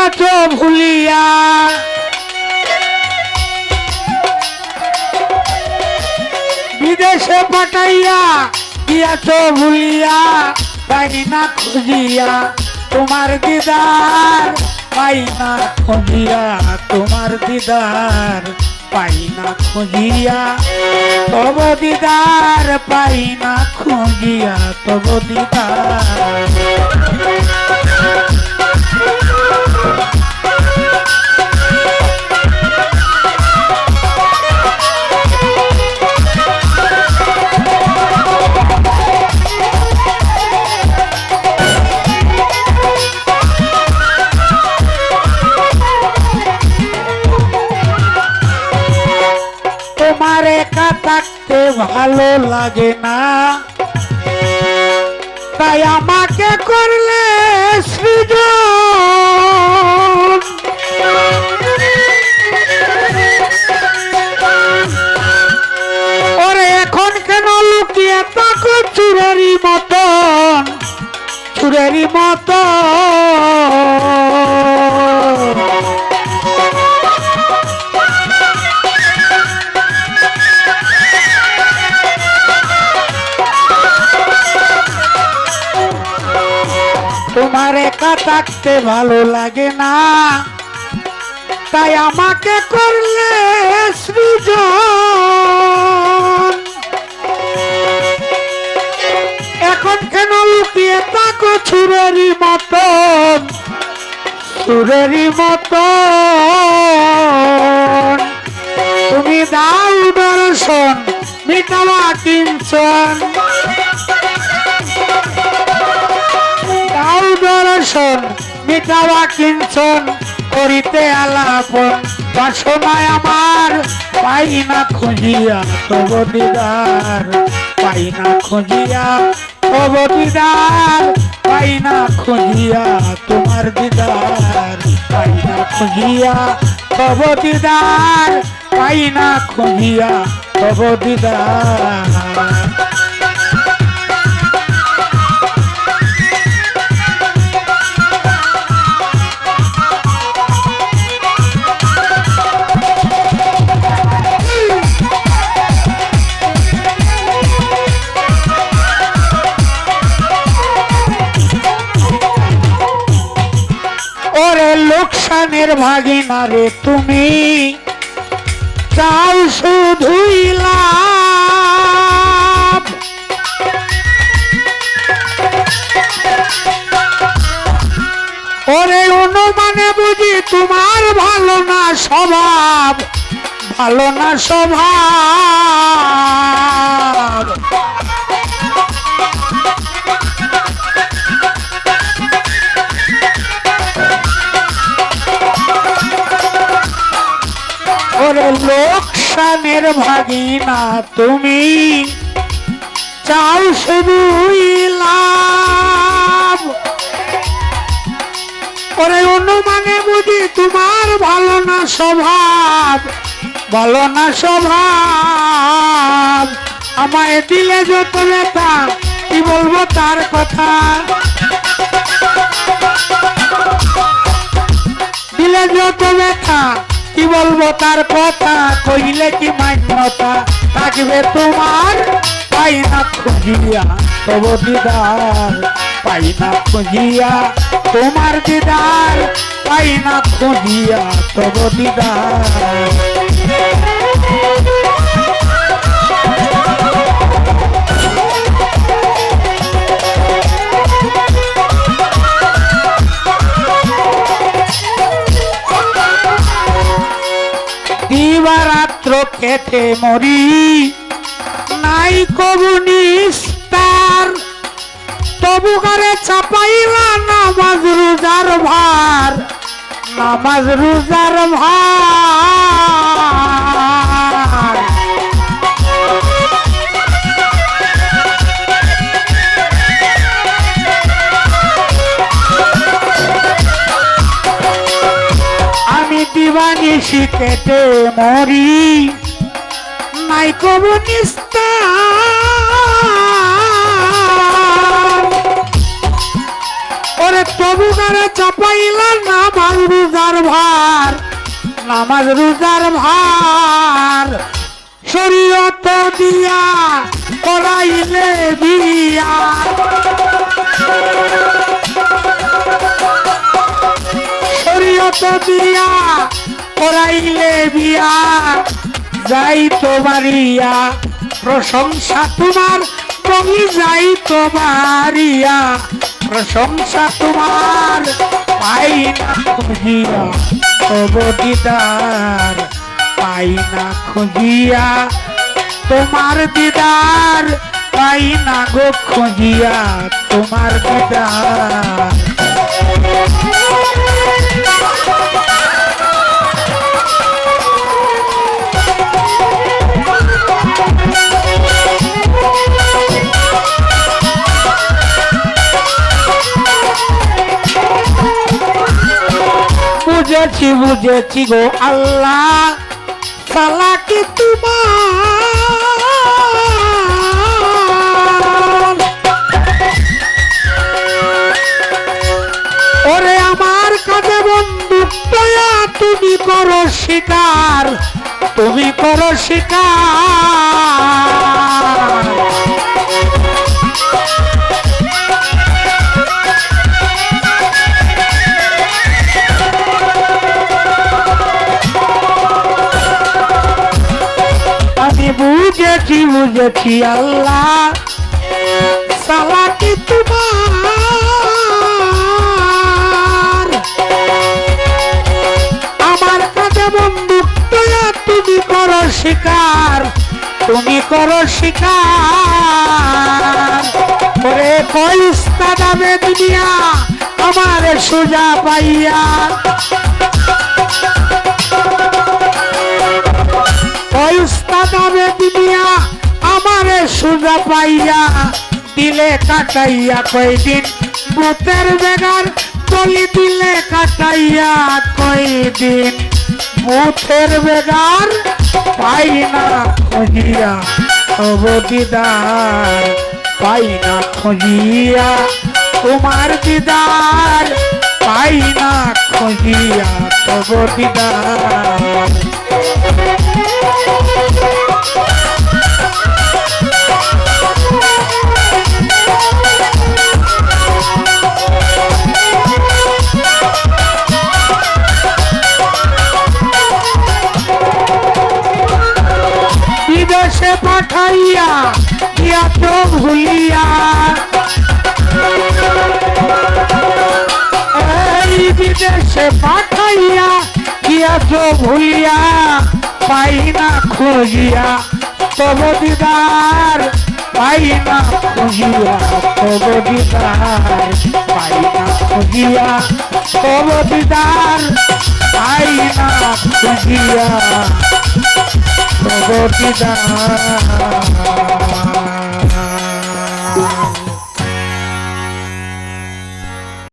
গিয়াছ ভুলিয়া বিদেশে পাঠাইয়া গিয়াছ ভুলিয়া পাই না খুঁজিয়া তোমার দিদার পাই না খুঁজিয়া তোমার দিদার পাই না খুঁজিয়া তব দিদার পাই না খুঁজিয়া তব দিদার তোমার একা থাকতে ভালো লাগে না তাই আমাকে করলে সৃজন ওরে এখন কেন লুকিয়ে থাকো চুরেরই মতন চুরেরই মতন তোমার একা থাকতে ভালো লাগে না তাই আমাকে করলে সৃজন এখন কেন লুকিয়ে থাকো ছুরেরই মতন ছুরেরই মতন তুমি দাও দর্শন মিটাবা কিঞ্চন দর্শন মিটাবা কিঞ্চন করিতে আলাপন বাসনায় আমার পাই না খুঁজিয়া তব দিদার পাই না খুঁজিয়া তব দিদার পাই না খুঁজিয়া তোমার দিদার পাই না খুঁজিয়া তব দিদার পাই না খুঁজিয়া তব দিদার ওরে লোকসানের ভাগিনা রে তুমি চাও শুধুই লাভ ওরে অনুমানে বুঝি তোমার ভালো না স্বভাব ভালো না স্বভাব ওরে লোকসানের ভাগিনা তুমি চাও শুধুই লাভ ওরে অনুমানে বুঝি তোমার ভালো না স্বভাব ভালো না স্বভাব আমায় দিলে যত ব্যথা কি বলবো তার কথা দিলে যত ব্যথা কি বলবো তার কথা কইলে কি মান্যতা থাকবে তোমার পাই না খুঁজিয়া তব দিদার পাই না খুঁজিয়া তোমার দিদার পাই না খুঁজিয়া তব দিদার দিবারাত্র খেতে মরি নাই কবু নিস্তার তবু করে চাপাইলা নামাজ রোজার ভার নামাজ রোজার ভার আমি দিবানিশি কেটে মরি নাই কবু নিস্তার ওরে তবু বুগারে চাপাইলা নামাজ রোজার ভার, নামাজ রোজার ভার, শরীয়ত দিয়া করাইলে বিয়া, শরীয়ত দিয়া করাইলে বিয়া, যাই তো বাড়িয়া প্রশংসা তোমার, বলি যাই তো বাড়িয়া প্রশংসা তোমার, পাই না খুঁজিয়া তব দিদার, পাই না খুঁজিয়া তোমার দিদার, পাই না গো খুঁজিয়া তোমার দিদার। বুঝেছি বুঝেছি গো আল্লাহ, সালা কি তোমার, ওরে আমার কাছে বন্দুক দয়া তুমি করো শিকার, তুমি করো শিকার। বুঝেছি বুঝেছি আল্লাহ, সালা কি তোমার, আমার কাছে বন্দুক দয়া তুমি করো শিকার, তুমি করো শিকার। ওরে কইস্তা যাবে দুনিয়া আমার সোজা পাইয়া, কইস্তাদাবে দুনিয়া আমারে সুজা পাইয়া, দিলে কাটাইয়া কয়দিন ভূতের বেগার, বলি দিলে কাটাইয়া কয়দিন ভূতের বেগার, পাই না খুঁজিয়া তব দিদার, পাই না খুঁজিয়া তোমার দিদার, পাই না খুঁজিয়া তব দিদার। বিদেশে পাঠাইয়া দিয়া তো ভুলিয়া, এই বিদেশে পাঠাইয়া দিয়া তো ভুলিয়া, পাই না খুঁজিয়া তব দিদার, পাই না খুঁজিয়া তব দিদার, পাই না খুঁজিয়া তব দিদার, পাই না খুঁজিয়া তব দিদার।